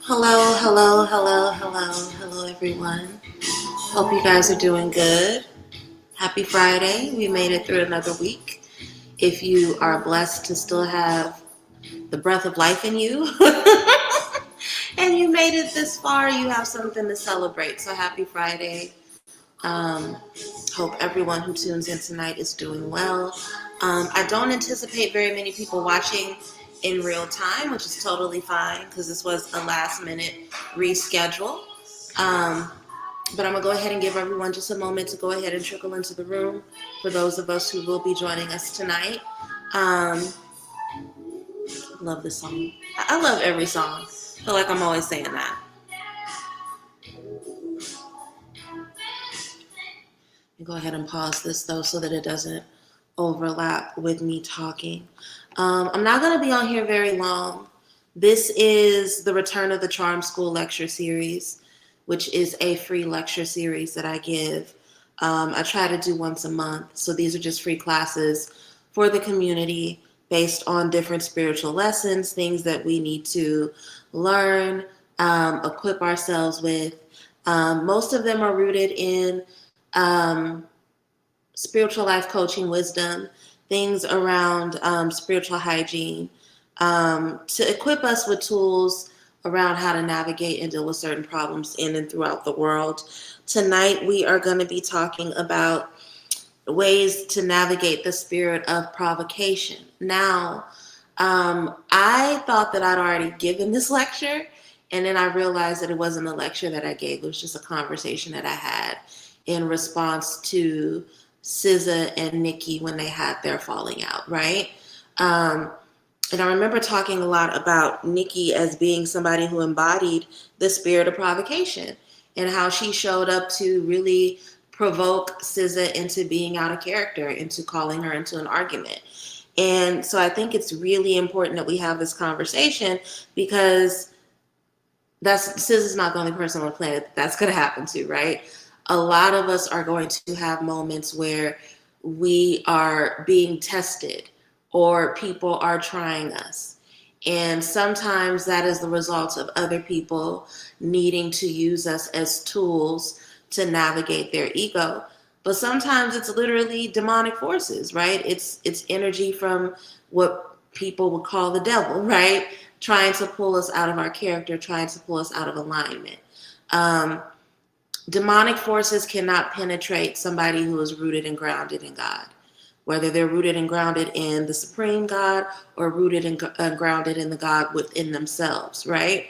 Hello, hello, hello, hello, hello, everyone. Hope you guys are doing good. Happy Friday. We made it through another week. If you are blessed to still have the breath of life in you and you made it this far, you have something to celebrate. So happy Friday. Um, Hope everyone who tunes in tonight is doing well. I don't anticipate very many people watching in real time, which is totally fine because this was a last minute reschedule. Um, but I'm going to go ahead and give everyone just a moment to go ahead and trickle into the room for those of us who will be joining us tonight. Love this song. I love every song. I feel like I'm always saying that. Go ahead and pause this though so that it doesn't overlap with me talking. I'm not going to be on here very long. This is the Return of the Charm School lecture series, which is a free lecture series that I give. I try to do once a month. So these are just free classes for the community based on different spiritual lessons, things that we need to learn, equip ourselves with. Most of them are rooted in spiritual life coaching wisdom, things around spiritual hygiene, to equip us with tools around how to navigate and deal with certain problems in and throughout the world. Tonight, we are going to be talking about ways to navigate the spirit of provocation. Now, I thought that I'd already given this lecture, and then I realized that it wasn't a lecture that I gave. It was just a conversation that I had in response to SZA and Nicki when they had their falling out, right? And I remember talking a lot about Nicki as being somebody who embodied the spirit of provocation and how she showed up to really provoke SZA into being out of character, into calling her into an argument. And so I think it's really important that we have this conversation because SZA's not the only person on the planet that's going to happen to, right? A lot of us are going to have moments where we are being tested or people are trying us. And sometimes that is the result of other people needing to use us as tools to navigate their ego. But sometimes it's literally demonic forces, right? It's energy from what people would call the devil, right? Trying to pull us out of our character, trying to pull us out of alignment. Demonic forces cannot penetrate somebody who is rooted and grounded in God, whether they're rooted and grounded in the supreme God or rooted and grounded in the God within themselves, right?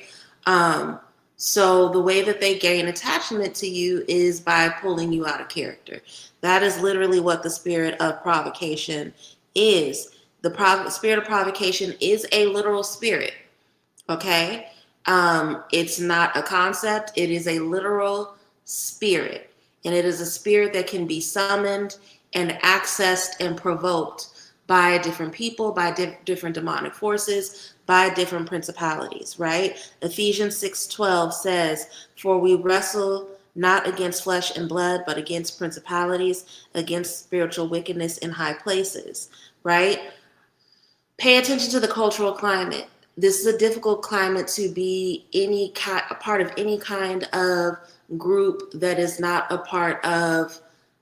So the way that they gain attachment to you is by pulling you out of character. That is literally what the spirit of provocation is. The spirit of provocation is a literal spirit, okay? It's not a concept. It is a literal spirit. And it is a spirit that can be summoned and accessed and provoked by different people, by different demonic forces, by different principalities, right? Ephesians 6:12 says, "For we wrestle not against flesh and blood, but against principalities, against spiritual wickedness in high places," right? Pay attention to the cultural climate. This is a difficult climate to be a part of any kind of group that is not a part of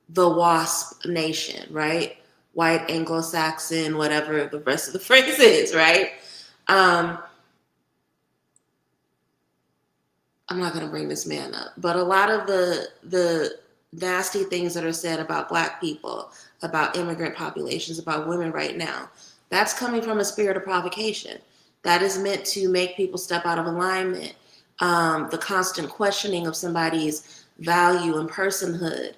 the WASP nation, right? White, Anglo-Saxon, whatever the rest of the phrase is, right? I'm not going to bring this man up, but a lot of the nasty things that are said about Black people, about immigrant populations, about women right now, that's coming from a spirit of provocation. That is meant to make people step out of alignment. The constant questioning of somebody's value and personhood,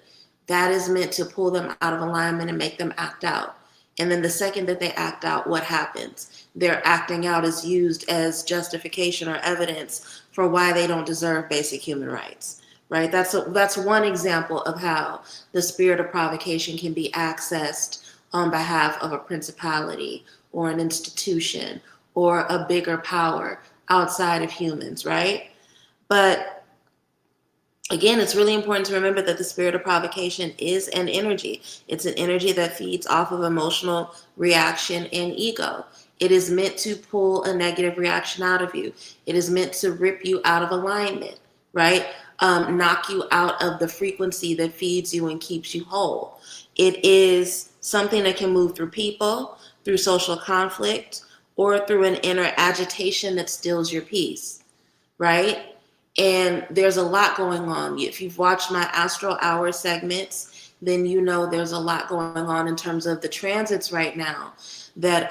that is meant to pull them out of alignment and make them act out. And then the second that they act out, what happens? Their acting out is used as justification or evidence for why they don't deserve basic human rights, right? That's one example of how the spirit of provocation can be accessed on behalf of a principality or an institution or a bigger power outside of humans, right? But again, it's really important to remember that the spirit of provocation is an energy. It's an energy that feeds off of emotional reaction and ego. It is meant to pull a negative reaction out of you. It is meant to rip you out of alignment, right? Knock you out of the frequency that feeds you and keeps you whole. It is something that can move through people, through social conflict, or through an inner agitation that steals your peace, right? And there's a lot going on. If you've watched my Astral Hour segments, then you know there's a lot going on in terms of the transits right now that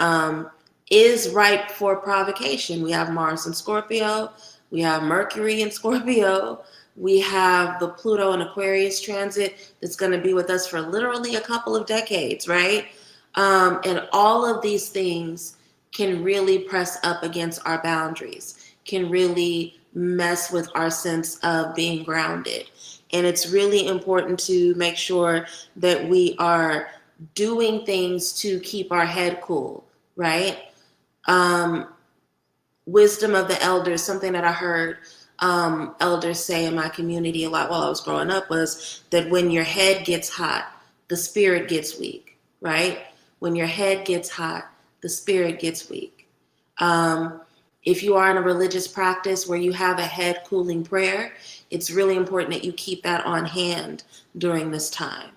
is ripe for provocation. We have Mars in Scorpio, we have Mercury in Scorpio, we have the Pluto and Aquarius transit that's going to be with us for literally a couple of decades, right? And all of these things can really press up against our boundaries, can really mess with our sense of being grounded. And it's really important to make sure that we are doing things to keep our head cool, right? Wisdom of the elders, something that I heard elders say in my community a lot while I was growing up, was that when your head gets hot, the spirit gets weak, right? When your head gets hot, the spirit gets weak. If you are in a religious practice where you have a head cooling prayer, it's really important that you keep that on hand during this time.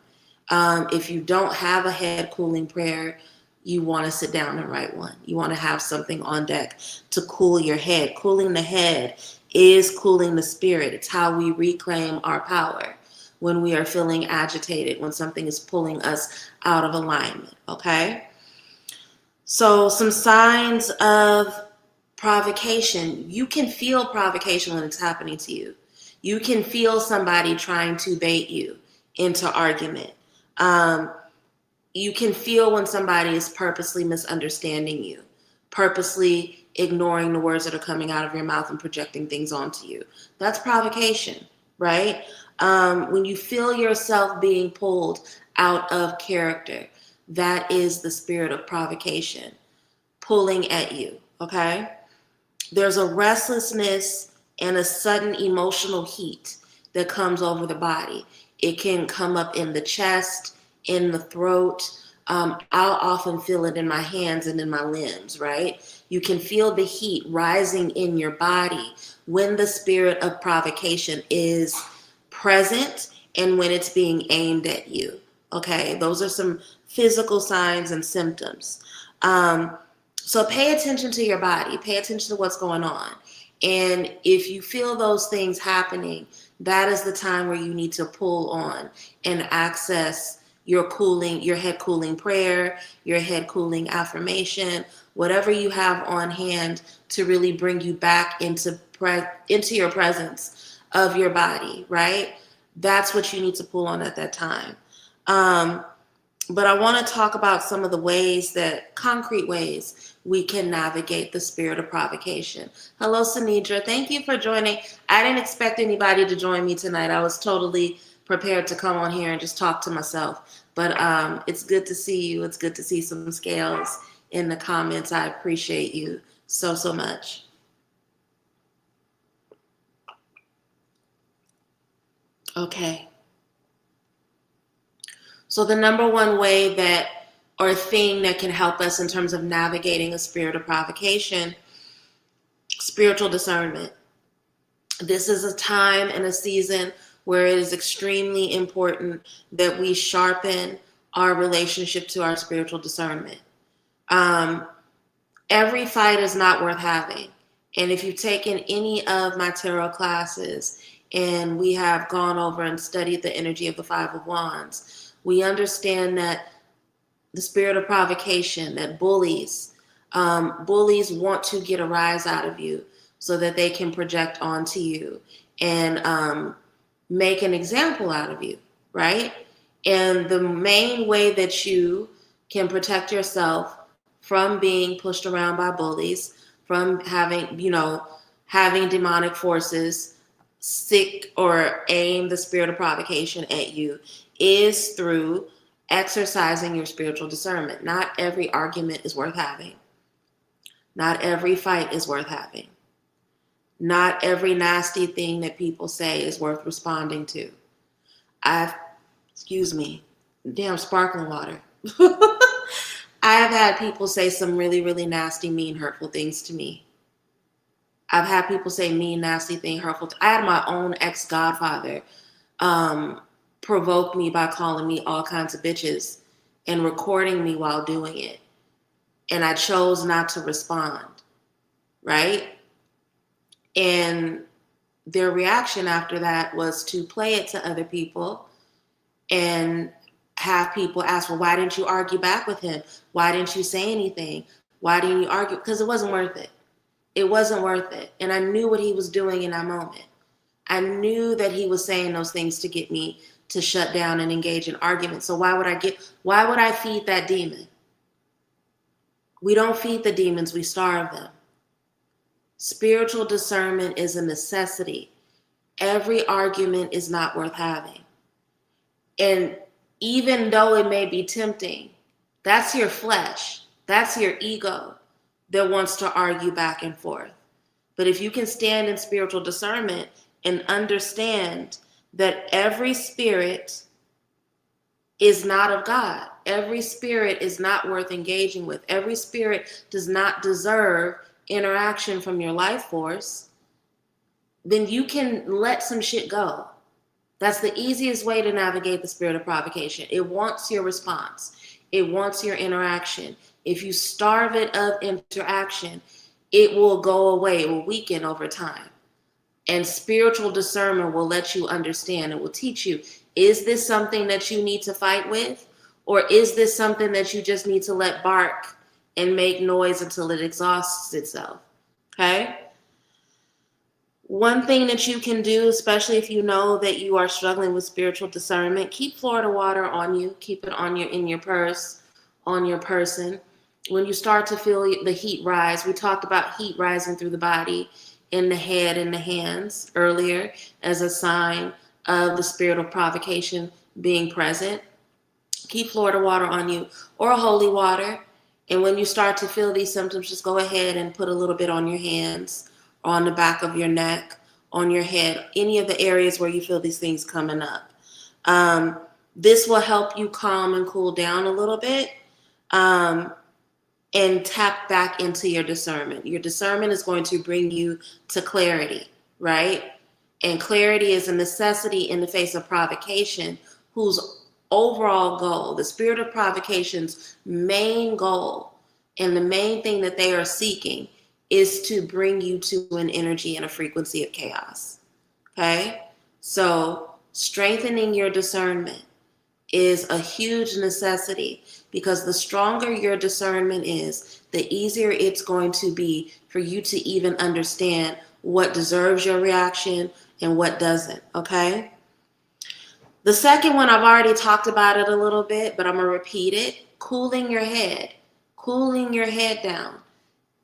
If you don't have a head cooling prayer, you want to sit down and write one. You want to have something on deck to cool your head. Cooling the head is cooling the spirit. It's how we reclaim our power when we are feeling agitated, when something is pulling us out of alignment, okay? So some signs of provocation. You can feel provocation when it's happening to you. You can feel somebody trying to bait you into argument. You can feel when somebody is purposely misunderstanding you, purposely ignoring the words that are coming out of your mouth and projecting things onto you. That's provocation, right? When you feel yourself being pulled out of character, that is the spirit of provocation pulling at you, okay? There's a restlessness and a sudden emotional heat that comes over the body. It can come up in the chest, in the throat. I'll often feel it in my hands and in my limbs, right? You can feel the heat rising in your body when the spirit of provocation is present and when it's being aimed at you, okay? Those are some physical signs and symptoms. So pay attention to your body. Pay attention to what's going on. And if you feel those things happening, that is the time where you need to pull on and access your head cooling prayer, your head cooling affirmation, whatever you have on hand to really bring you back into your presence of your body, right? That's what you need to pull on at that time. But I want to talk about some of the concrete ways we can navigate the spirit of provocation. Hello, Sanidra. Thank you for joining. I didn't expect anybody to join me tonight. I was totally prepared to come on here and just talk to myself. But it's good to see you. It's good to see some scales in the comments. I appreciate you so, so much. Okay. So the number one way or thing that can help us in terms of navigating a spirit of provocation, spiritual discernment. This is a time and a season where it is extremely important that we sharpen our relationship to our spiritual discernment. Every fight is not worth having. And if you've taken any of my tarot classes and we have gone over and studied the energy of the Five of Wands, we understand that the spirit of provocation, that bullies want to get a rise out of you so that they can project onto you and make an example out of you, right? And the main way that you can protect yourself from being pushed around by bullies, from having demonic forces seek or aim the spirit of provocation at you, is through exercising your spiritual discernment. Not every argument is worth having. Not every fight is worth having. Not every nasty thing that people say is worth responding to. Damn sparkling water. I have had people say some really, really nasty, mean, hurtful things to me. I've had people say mean, nasty thing, hurtful. I had my own ex-godfather provoke me by calling me all kinds of bitches and recording me while doing it. And I chose not to respond, right? And their reaction after that was to play it to other people and have people ask, well, why didn't you argue back with him? Why didn't you say anything? Why didn't you argue? Because it wasn't worth it. It wasn't worth it. And I knew what he was doing in that moment. I knew that he was saying those things to get me to shut down and engage in arguments. So why would I feed that demon? We don't feed the demons, we starve them. Spiritual discernment is a necessity. Every argument is not worth having. And even though it may be tempting, that's your flesh, that's your ego that wants to argue back and forth. But if you can stand in spiritual discernment and understand that every spirit is not of God, every spirit is not worth engaging with, every spirit does not deserve interaction from your life force, then you can let some shit go. That's the easiest way to navigate the spirit of provocation. It wants your response. It wants your interaction. If you starve it of interaction, it will go away. It will weaken over time. And spiritual discernment will let you understand. It will teach you, is this something that you need to fight with? Or is this something that you just need to let bark and make noise until it exhausts itself? Okay? One thing that you can do, especially if you know that you are struggling with spiritual discernment, keep Florida water on you. Keep it on in your purse, on your person. When you start to feel the heat rise, we talked about heat rising through the body, in the head and the hands earlier as a sign of the spirit of provocation being present. Keep Florida water on you or holy water. And when you start to feel these symptoms, just go ahead and put a little bit on your hands, on the back of your neck, on your head, any of the areas where you feel these things coming up. This will help you calm and cool down a little bit and tap back into your discernment. Your discernment is going to bring you to clarity, right? And clarity is a necessity in the face of provocation, whose overall goal, the spirit of provocation's main goal, and the main thing that they are seeking is to bring you to an energy and a frequency of chaos. Okay? So strengthening your discernment is a huge necessity, because the stronger your discernment is, the easier it's going to be for you to even understand what deserves your reaction and what doesn't. Okay? The second one, I've already talked about it a little bit, but I'm going to repeat it. Cooling your head down.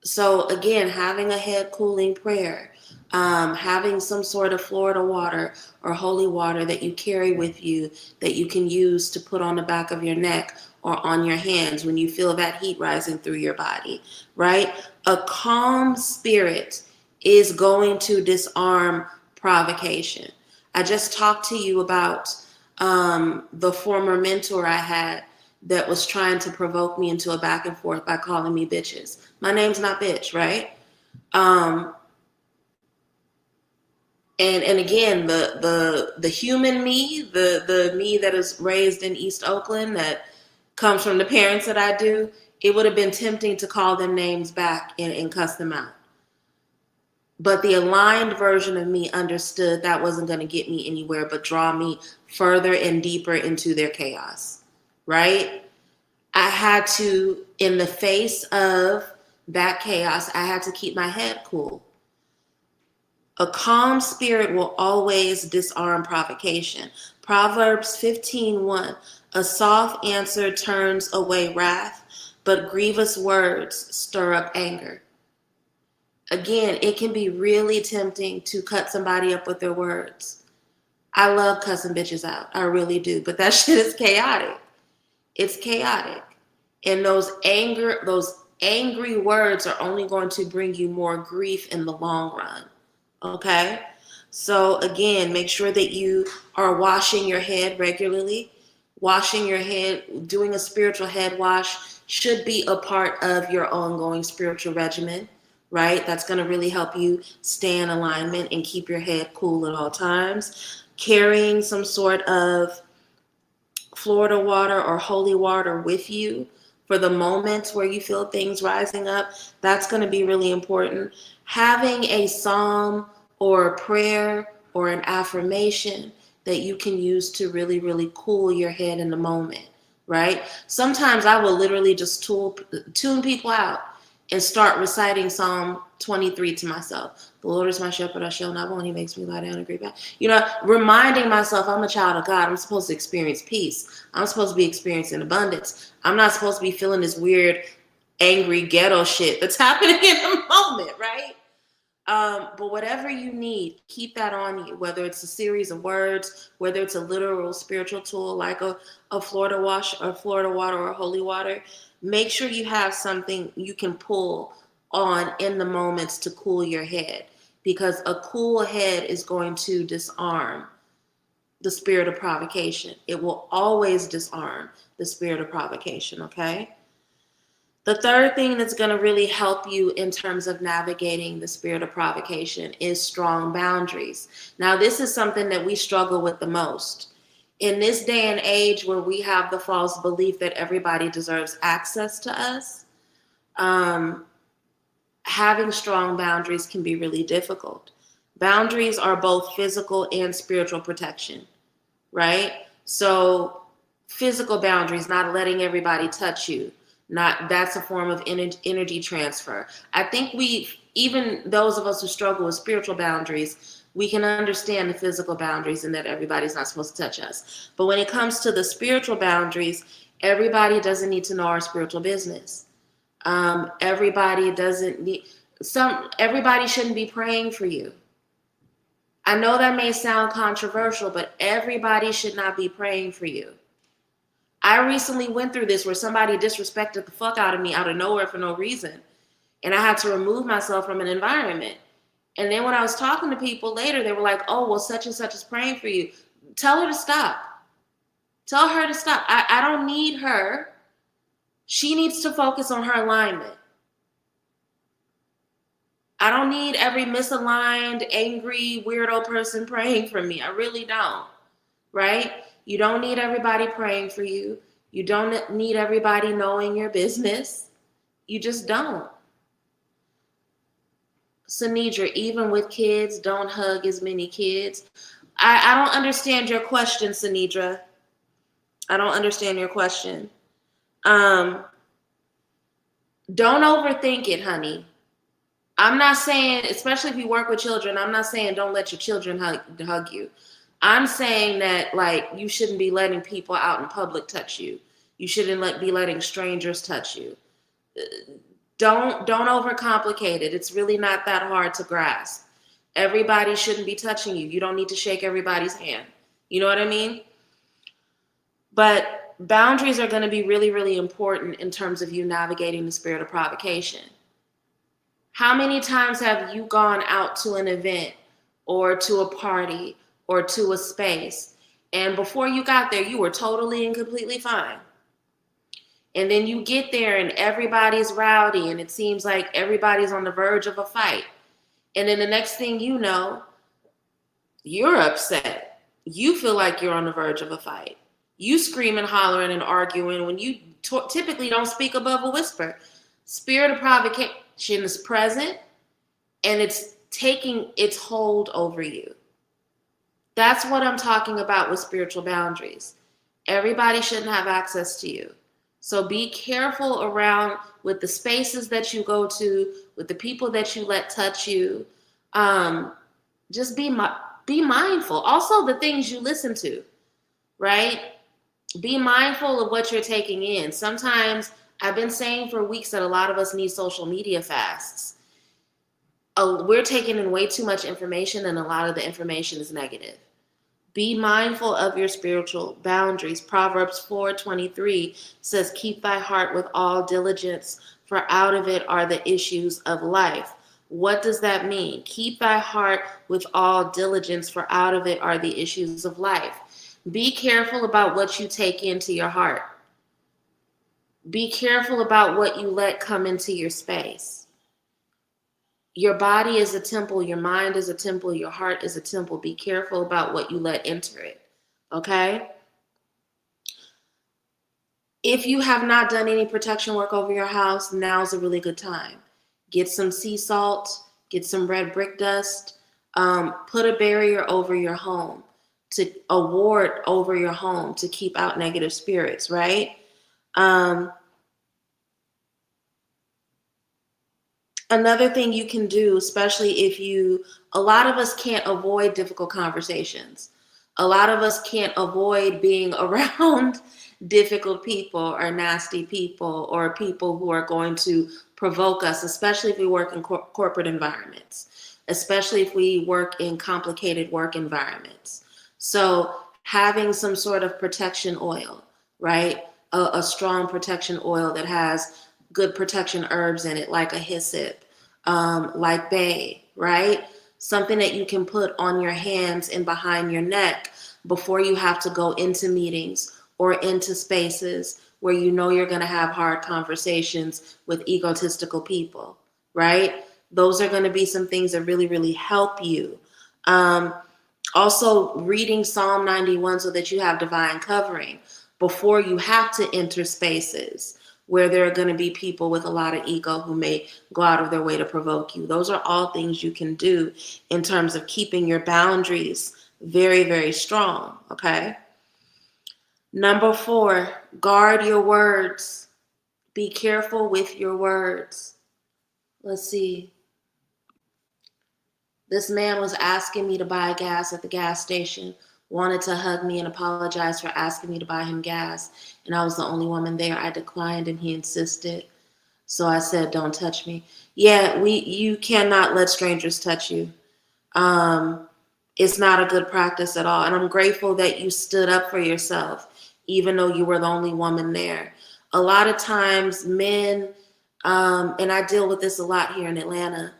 So again, having a head cooling prayer, having some sort of Florida water or holy water that you carry with you that you can use to put on the back of your neck or on your hands when you feel that heat rising through your body, right? A calm spirit is going to disarm provocation. I just talked to you about the former mentor I had that was trying to provoke me into a back and forth by calling me bitches. My name's not bitch, right? And again, the human me, the me that is raised in East Oakland, that comes from the parents that I do, it would have been tempting to call them names back and cuss them out. But the aligned version of me understood that wasn't going to get me anywhere, but draw me further and deeper into their chaos, right? I had to, in the face of that chaos, I had to keep my head cool. A calm spirit will always disarm provocation. Proverbs 15:1, a soft answer turns away wrath, but grievous words stir up anger. Again, it can be really tempting to cut somebody up with their words. I love cussing bitches out. I really do. But that shit is chaotic. It's chaotic. And those angry words are only going to bring you more grief in the long run. Okay? So again, make sure that you are washing your head regularly. Washing your head, doing a spiritual head wash should be a part of your ongoing spiritual regimen, right? That's going to really help you stay in alignment and keep your head cool at all times. Carrying some sort of Florida water or holy water with you for the moments where you feel things rising up, that's going to be really important. Having a psalm or a prayer or an affirmation that you can use to really, really cool your head in the moment, right? Sometimes I will literally just tune people out and start reciting Psalm 23 to myself. The Lord is my shepherd, I shall not want. He makes me lie down in green pasture. Reminding myself I'm a child of God. I'm supposed to experience peace. I'm supposed to be experiencing abundance. I'm not supposed to be feeling this weird, angry, ghetto shit that's happening in the moment, right? But whatever you need, keep that on you, whether it's a series of words, whether it's a literal spiritual tool like a Florida wash or Florida water or holy water. Make sure you have something you can pull on in the moments to cool your head, because a cool head is going to disarm the spirit of provocation. It will always disarm the spirit of provocation, okay? The third thing that's going to really help you in terms of navigating the spirit of provocation is strong boundaries. Now, this is something that we struggle with the most. In this day and age where we have the false belief that everybody deserves access to us, having strong boundaries can be really difficult. Boundaries are both physical and spiritual protection, right? So physical boundaries, not letting everybody touch you, that's a form of energy transfer. I think even those of us who struggle with spiritual boundaries, we can understand the physical boundaries and that everybody's not supposed to touch us. But when it comes to the spiritual boundaries, everybody doesn't need to know our spiritual business. Everybody shouldn't be praying for you. I know that may sound controversial, but everybody should not be praying for you. I recently went through this where somebody disrespected the fuck out of me out of nowhere for no reason. And I had to remove myself from an environment. And then when I was talking to people later, they were like, oh, well, such and such is praying for you. Tell her to stop. Tell her to stop. I don't need her. She needs to focus on her alignment. I don't need every misaligned, angry, weirdo person praying for me. I really don't, right? You don't need everybody praying for you. You don't need everybody knowing your business. You just don't. Sanidra, even with kids, don't hug as many kids. I don't understand your question, Sanidra. I don't understand your question. Don't overthink it, honey. I'm not saying, especially if you work with children, I'm not saying don't let your children hug you. I'm saying that, like, you shouldn't be letting people out in public touch you. You shouldn't be letting strangers touch you. Don't overcomplicate it. It's really not that hard to grasp. Everybody shouldn't be touching you. You don't need to shake everybody's hand. You know what I mean? But boundaries are going to be really, really important in terms of you navigating the spirit of provocation. How many times have you gone out to an event or to a party or to a space, and before you got there, you were totally and completely fine? And then you get there and everybody's rowdy and it seems like everybody's on the verge of a fight. And then the next thing you know, you're upset. You feel like you're on the verge of a fight. You screaming, hollering, and arguing when you typically don't speak above a whisper. Spirit of provocation is present and it's taking its hold over you. That's what I'm talking about with spiritual boundaries. Everybody shouldn't have access to you. So be careful around with the spaces that you go to, with the people that you let touch you. Just be mindful. Also, the things you listen to, right? Be mindful of what you're taking in. Sometimes, I've been saying for weeks that a lot of us need social media fasts. We're taking in way too much information, and a lot of the information is negative. Be mindful of your spiritual boundaries. Proverbs 4:23 says, keep thy heart with all diligence, for out of it are the issues of life. What does that mean? Keep thy heart with all diligence, for out of it are the issues of life. Be careful about what you take into your heart. Be careful about what you let come into your space. Your body is a temple, your mind is a temple, your heart is a temple. Be careful about what you let enter it. Okay? If you have not done any protection work over your house, now's a really good time. Get some sea salt, get some red brick dust, put a barrier over your home, a ward over your home to keep out negative spirits, right? Another thing you can do, especially a lot of us can't avoid difficult conversations. A lot of us can't avoid being around difficult people or nasty people or people who are going to provoke us, especially if we work in corporate environments, especially if we work in complicated work environments. So having some sort of protection oil, right? A strong protection oil that has good protection herbs in it, like a hyssop, like bay, right? Something that you can put on your hands and behind your neck before you have to go into meetings or into spaces where you know you're going to have hard conversations with egotistical people, right? Those are going to be some things that really, really help you. Also, reading Psalm 91 so that you have divine covering before you have to enter spaces where there are going to be people with a lot of ego who may go out of their way to provoke you. Those are all things you can do in terms of keeping your boundaries very, very strong, okay? Number 4, guard your words. Be careful with your words. Let's see. This man was asking me to buy gas at the gas station, wanted to hug me and apologize for asking me to buy him gas. And I was the only woman there. I declined and he insisted. So I said, don't touch me. Yeah, you cannot let strangers touch you. It's not a good practice at all. And I'm grateful that you stood up for yourself, even though you were the only woman there. A lot of times men, and I deal with this a lot here in Atlanta,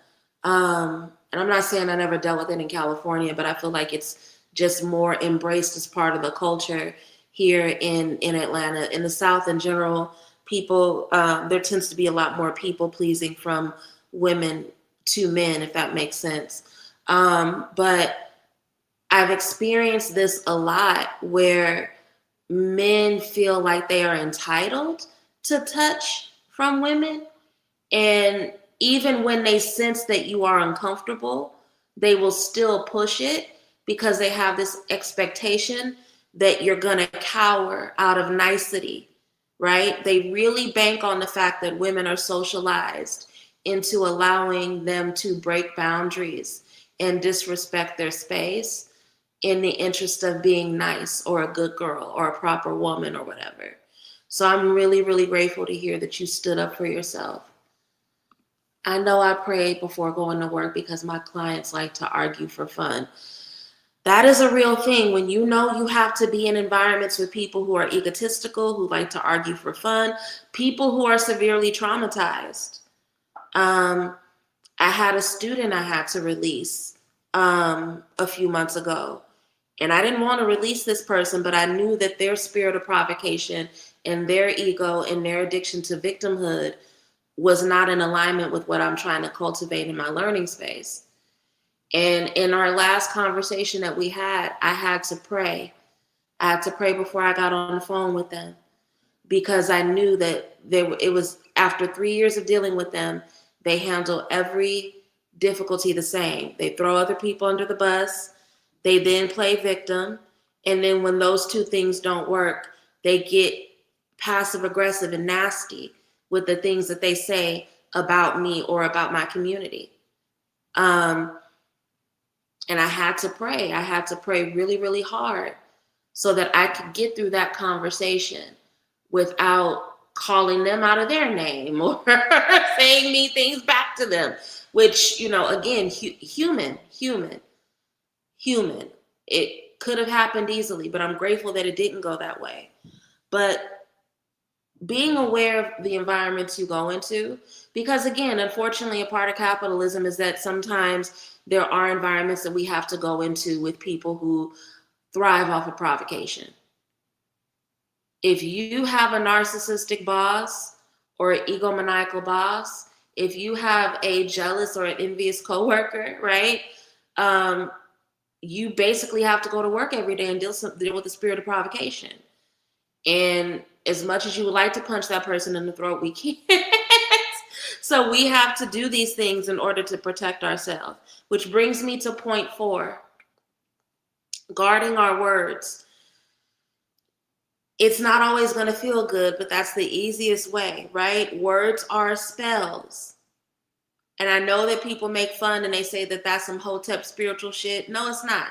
and I'm not saying I never dealt with it in California, but I feel like it's just more embraced as part of the culture here in Atlanta. In the South in general, people, there tends to be a lot more people pleasing from women to men, if that makes sense. But I've experienced this a lot where men feel like they are entitled to touch from women. And even when they sense that you are uncomfortable, they will still push it because they have this expectation that you're going to cower out of nicety, right? They really bank on the fact that women are socialized into allowing them to break boundaries and disrespect their space in the interest of being nice or a good girl or a proper woman or whatever. So I'm really, really grateful to hear that you stood up for yourself. I know I prayed before going to work because my clients like to argue for fun. That is a real thing. When you know you have to be in environments with people who are egotistical, who like to argue for fun, people who are severely traumatized. I had a student I had to release a few months ago. And I didn't want to release this person, but I knew that their spirit of provocation and their ego and their addiction to victimhood was not in alignment with what I'm trying to cultivate in my learning space. And in our last conversation that we had, I had to pray. I had to pray before I got on the phone with them because I knew that it was after 3 years of dealing with them, they handle every difficulty the same. They throw other people under the bus. They then play victim. And then when those two things don't work, they get passive aggressive and nasty with the things that they say about me or about my community. And I had to pray. I had to pray really, really hard so that I could get through that conversation without calling them out of their name or saying mean things back to them, which, again, human. It could have happened easily, but I'm grateful that it didn't go that way. But being aware of the environments you go into, because again, unfortunately, a part of capitalism is that sometimes there are environments that we have to go into with people who thrive off of provocation. If you have a narcissistic boss or an egomaniacal boss, if you have a jealous or an envious coworker, right? You basically have to go to work every day and deal with the spirit of provocation. And as much as you would like to punch that person in the throat, we can't. So we have to do these things in order to protect ourselves. Which brings me to point 4, guarding our words. It's not always going to feel good, but that's the easiest way, right? Words are spells. And I know that people make fun and they say that that's some Hotep spiritual shit. No, it's not.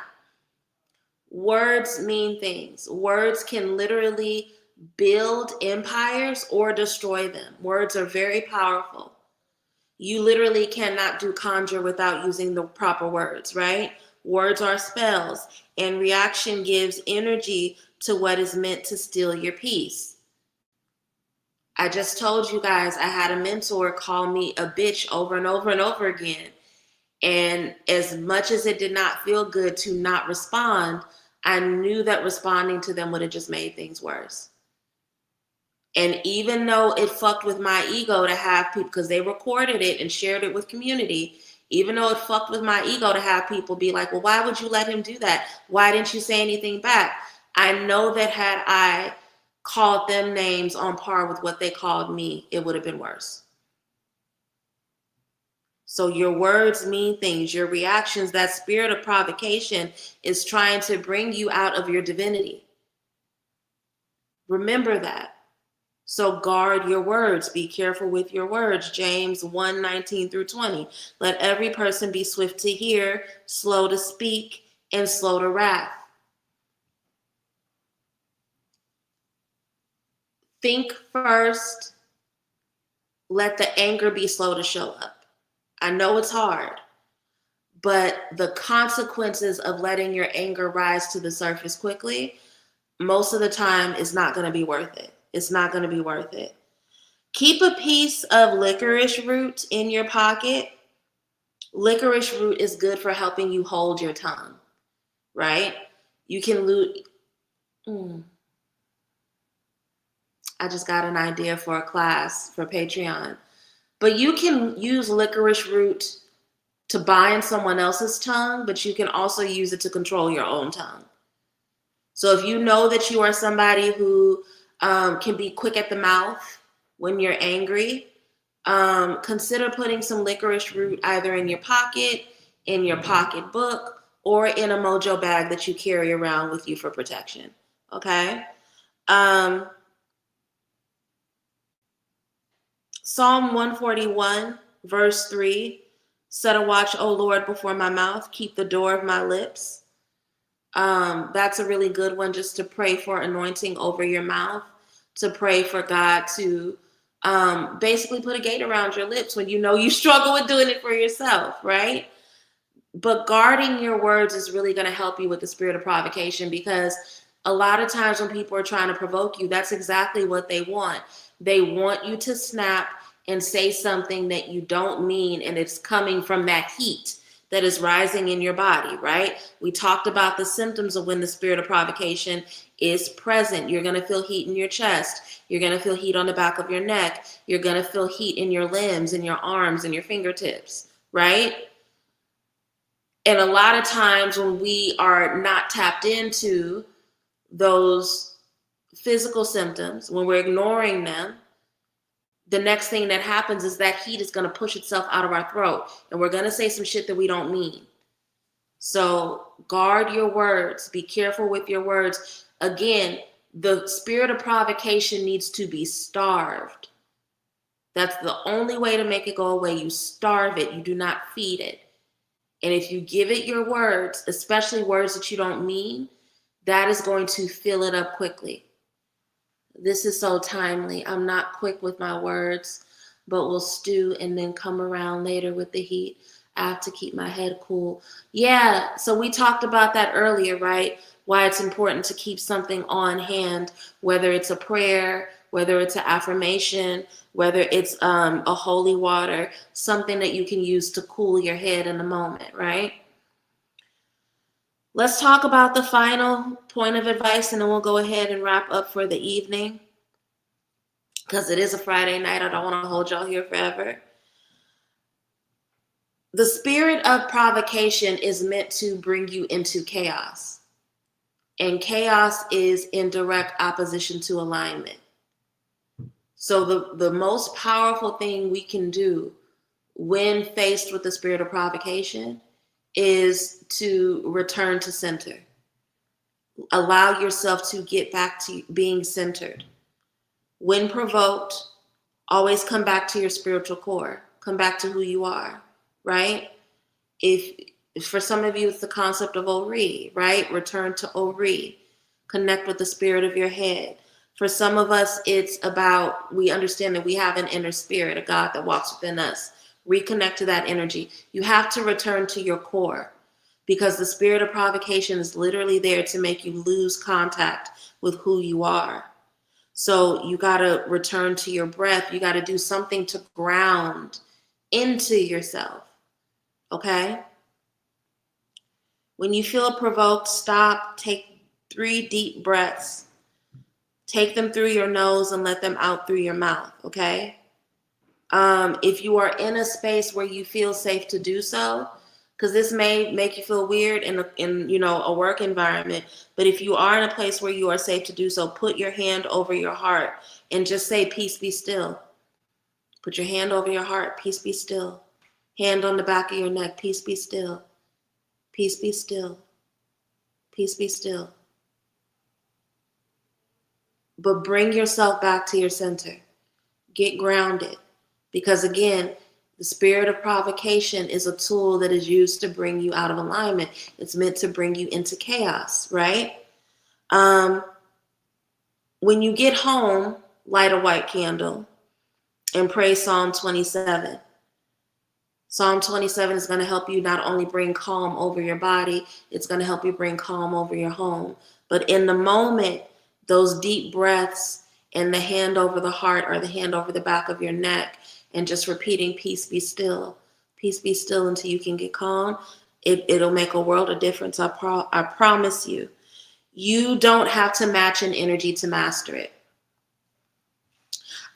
Words mean things. Words can literally build empires or destroy them. Words are very powerful. You literally cannot do conjure without using the proper words, right? Words are spells, and reaction gives energy to what is meant to steal your peace. I just told you guys I had a mentor call me a bitch over and over and over again. And as much as it did not feel good to not respond, I knew that responding to them would have just made things worse. And even though it fucked with my ego to have people, because they recorded it and shared it with community, even though it fucked with my ego to have people be like, well, why would you let him do that? Why didn't you say anything back? I know that had I called them names on par with what they called me, it would have been worse. So your words mean things. Your reactions, that spirit of provocation is trying to bring you out of your divinity. Remember that. So guard your words. Be careful with your words. James 1:19-20. Let every person be swift to hear, slow to speak, and slow to wrath. Think first. Let the anger be slow to show up. I know it's hard, but the consequences of letting your anger rise to the surface quickly, most of the time, is not going to be worth it. It's not going to be worth it. Keep a piece of licorice root in your pocket. Licorice root is good for helping you hold your tongue, right? You can I just got an idea for a class for Patreon. But you can use licorice root to bind someone else's tongue, but you can also use it to control your own tongue. So if you know that you are somebody who can be quick at the mouth when you're angry, consider putting some licorice root either in your pocket, in your pocketbook, or in a mojo bag that you carry around with you for protection. Okay? Psalm 141, verse 3, set a watch, O Lord, before my mouth, keep the door of my lips. That's a really good one, just to pray for anointing over your mouth, to pray for God to basically put a gate around your lips when you know you struggle with doing it for yourself, right? But guarding your words is really going to help you with the spirit of provocation, because a lot of times when people are trying to provoke you, that's exactly what they want. They want you to snap and say something that you don't mean, and it's coming from that heat that is rising in your body, right? We talked about the symptoms of when the spirit of provocation is present. You're going to feel heat in your chest. You're going to feel heat on the back of your neck. You're going to feel heat in your limbs, in your arms, and your fingertips, right? And a lot of times when we are not tapped into those physical symptoms, when we're ignoring them, the next thing that happens is that heat is going to push itself out of our throat, and we're going to say some shit that we don't mean. So guard your words. Be careful with your words. Again, the spirit of provocation needs to be starved. That's the only way to make it go away. You starve it. You do not feed it. And if you give it your words, especially words that you don't mean, that is going to fill it up quickly. This is so timely. I'm not quick with my words, but will stew and then come around later with the heat. I have to keep my head cool. Yeah, so we talked about that earlier, right? Why it's important to keep something on hand, whether it's a prayer, whether it's an affirmation, whether it's a holy water, something that you can use to cool your head in the moment, right? Let's talk about the final point of advice, and then we'll go ahead and wrap up for the evening, because it is a Friday night. I don't want to hold y'all here forever. The spirit of provocation is meant to bring you into chaos. And chaos is in direct opposition to alignment. So the most powerful thing we can do when faced with the spirit of provocation is to return to center. Allow yourself to get back to being centered. When provoked, always come back to your spiritual core. Come back to who you are, right? If for some of you, it's the concept of Ori, right? Return to Ori. Connect with the spirit of your head. For some of us, it's about, we understand that we have an inner spirit, a God that walks within us. Reconnect to that energy. You have to return to your core, because the spirit of provocation is literally there to make you lose contact with who you are. So you got to return to your breath. You got to do something to ground into yourself. Okay? When you feel provoked, stop, take 3 deep breaths. Take them through your nose and let them out through your mouth, okay? If you are in a space where you feel safe to do so, because this may make you feel weird in a work environment, but if you are in a place where you are safe to do so, put your hand over your heart and just say, peace be still. Put your hand over your heart, peace be still. Hand on the back of your neck, peace be still. Peace be still. Peace be still. But bring yourself back to your center. Get grounded. Because again, the spirit of provocation is a tool that is used to bring you out of alignment. It's meant to bring you into chaos, right? When you get home, light a white candle and pray Psalm 27. Psalm 27 is going to help you not only bring calm over your body, it's going to help you bring calm over your home. But in the moment, those deep breaths and the hand over the heart or the hand over the back of your neck and just repeating, peace be still until you can get calm, it'll make a world of difference. I promise you. You don't have to match an energy to master it.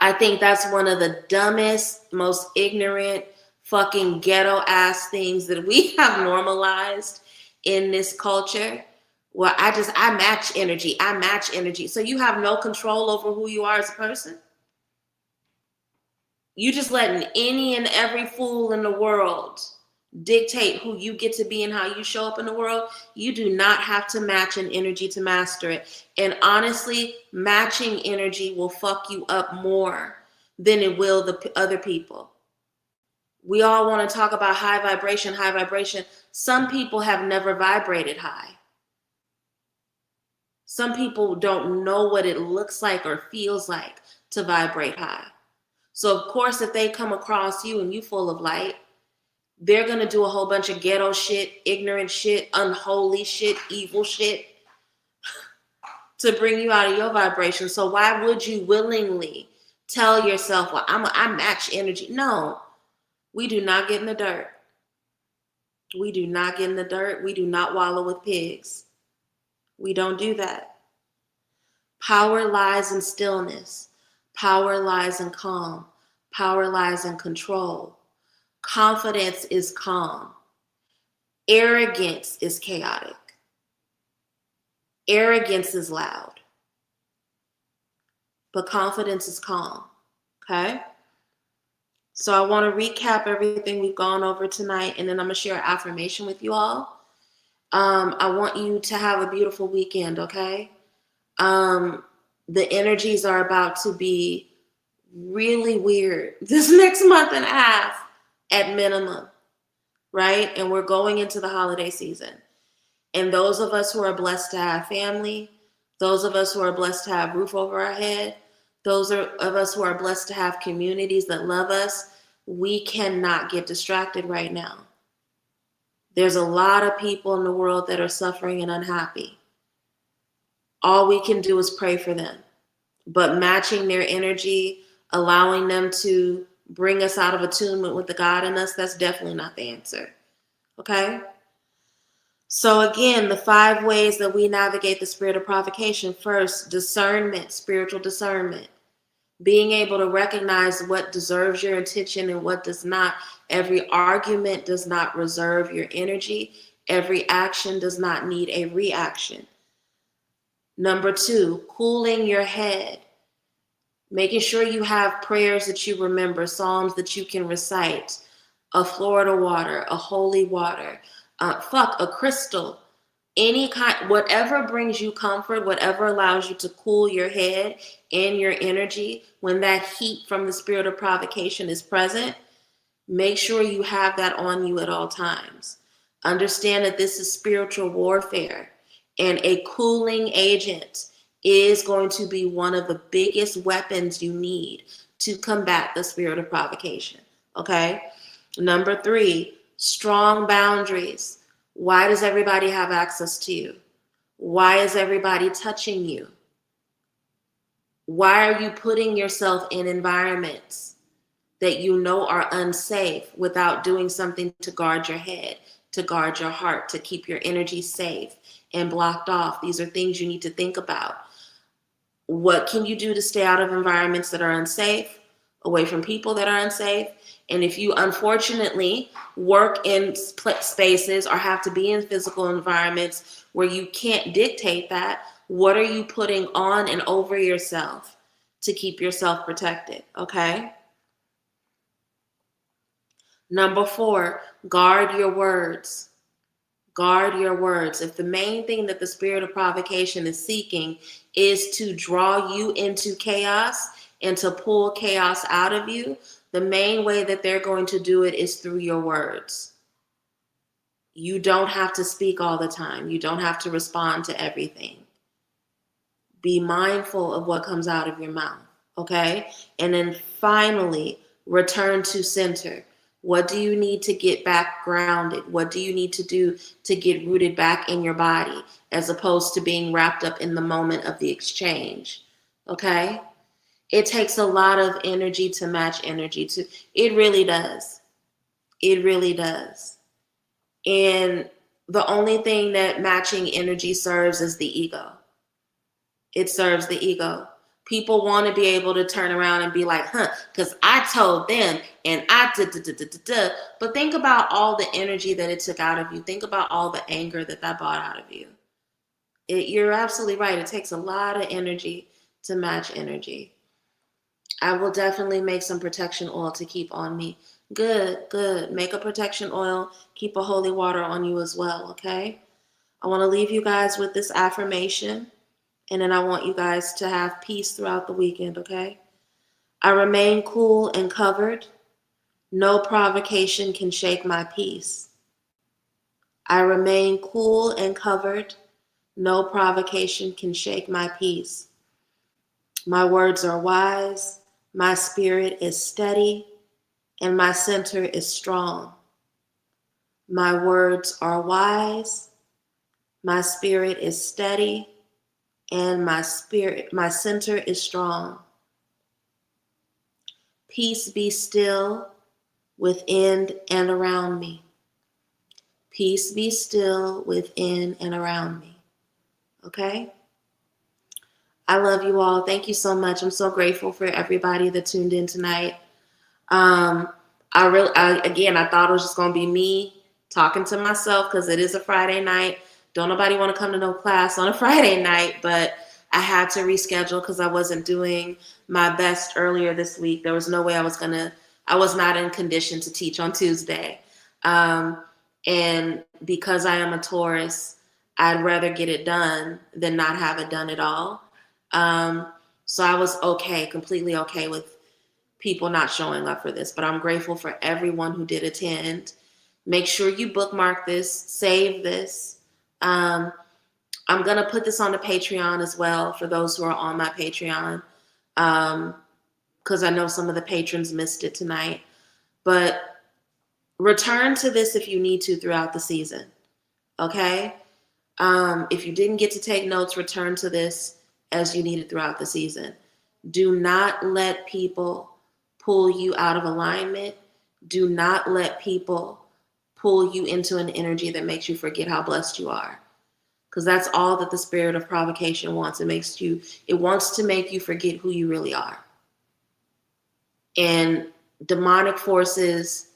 I think that's one of the dumbest, most ignorant, fucking ghetto ass things that we have normalized in this culture. Well, I match energy. So you have no control over who you are as a person? You just letting any and every fool in the world dictate who you get to be and how you show up in the world? You do not have to match an energy to master it. And honestly, matching energy will fuck you up more than it will the other people. We all want to talk about high vibration. Some people have never vibrated high. Some people don't know what it looks like or feels like to vibrate high. So of course, if they come across you and you full of light, they're going to do a whole bunch of ghetto shit, ignorant shit, unholy shit, evil shit to bring you out of your vibration. So why would you willingly tell yourself, well, I match energy? No, we do not get in the dirt. We do not get in the dirt. We do not wallow with pigs. We don't do that. Power lies in stillness. Power lies in calm. Power lies in control. Confidence is calm. Arrogance is chaotic. Arrogance is loud. But confidence is calm. Okay? So I want to recap everything we've gone over tonight, and then I'm going to share an affirmation with you all. I want you to have a beautiful weekend, okay? The energies are about to be really weird this next month and a half at minimum, right? And we're going into the holiday season. And those of us who are blessed to have family, those of us who are blessed to have roof over our head, those of us who are blessed to have communities that love us, we cannot get distracted right now. There's a lot of people in the world that are suffering and unhappy. All we can do is pray for them. But matching their energy, allowing them to bring us out of attunement with the God in us, that's definitely not the answer. Okay? So again, the 5 ways that we navigate the spirit of provocation. First, discernment, spiritual discernment. Being able to recognize what deserves your attention and what does not. Every argument does not reserve your energy. Every action does not need a reaction. Number 2, cooling your head. Making sure you have prayers that you remember, psalms that you can recite, a Florida water, a holy water, a crystal, any kind, whatever brings you comfort, whatever allows you to cool your head and your energy when that heat from the spirit of provocation is present. Make sure you have that on you at all times. Understand that this is spiritual warfare, and a cooling agent is going to be one of the biggest weapons you need to combat the spirit of provocation. Okay? Number 3, strong boundaries. Why does everybody have access to you? Why is everybody touching you? Why are you putting yourself in environments that you know are unsafe without doing something to guard your head, to guard your heart, to keep your energy safe and blocked off? These are things you need to think about. What can you do to stay out of environments that are unsafe, away from people that are unsafe? And if you unfortunately work in spaces or have to be in physical environments where you can't dictate that, what are you putting on and over yourself to keep yourself protected? Okay? Number 4, guard your words. Guard your words. If the main thing that the spirit of provocation is seeking is to draw you into chaos and to pull chaos out of you, the main way that they're going to do it is through your words. You don't have to speak all the time. You don't have to respond to everything. Be mindful of what comes out of your mouth, okay? And then finally, return to center. What do you need to get back grounded? What do you need to do to get rooted back in your body as opposed to being wrapped up in the moment of the exchange? Okay? It takes a lot of energy to match energy. It really does. It really does. And the only thing that matching energy serves is the ego. It serves the ego. People want to be able to turn around and be like, because I told them and I did. But think about all the energy that it took out of you. Think about all the anger that brought out of you. You're absolutely right. It takes a lot of energy to match energy. I will definitely make some protection oil to keep on me. Good. Make a protection oil. Keep a holy water on you as well, okay? I want to leave you guys with this affirmation. And then I want you guys to have peace throughout the weekend, okay? I remain cool and covered. No provocation can shake my peace. I remain cool and covered. No provocation can shake my peace. My words are wise. My spirit is steady. And my center is strong. My words are wise. My spirit is steady. And my center is strong. Peace be still within and around me. Peace be still within and around me. Okay? I love you all. Thank you so much. I'm so grateful for everybody that tuned in tonight. I thought it was just going to be me talking to myself because it is a Friday night. Don't nobody want to come to no class on a Friday night, but I had to reschedule because I wasn't doing my best earlier this week. There was no way I was not in condition to teach on Tuesday. And because I am a Taurus, I'd rather get it done than not have it done at all. So I was completely okay with people not showing up for this, but I'm grateful for everyone who did attend. Make sure you bookmark this, save this. I'm going to put this on the Patreon as well for those who are on my Patreon, because I know some of the patrons missed it tonight. But return to this if you need to throughout the season, okay? If you didn't get to take notes, return to this as you need it throughout the season. Do not let people pull you out of alignment. Do not let people pull you into an energy that makes you forget how blessed you are. Because that's all that the spirit of provocation wants. It wants to make you forget who you really are. And demonic forces,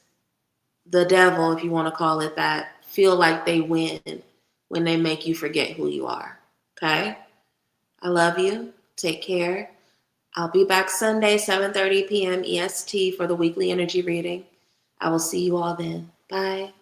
the devil, if you want to call it that, feel like they win when they make you forget who you are. Okay? I love you. Take care. I'll be back Sunday, 7:30 p.m. EST for the weekly energy reading. I will see you all then. Bye.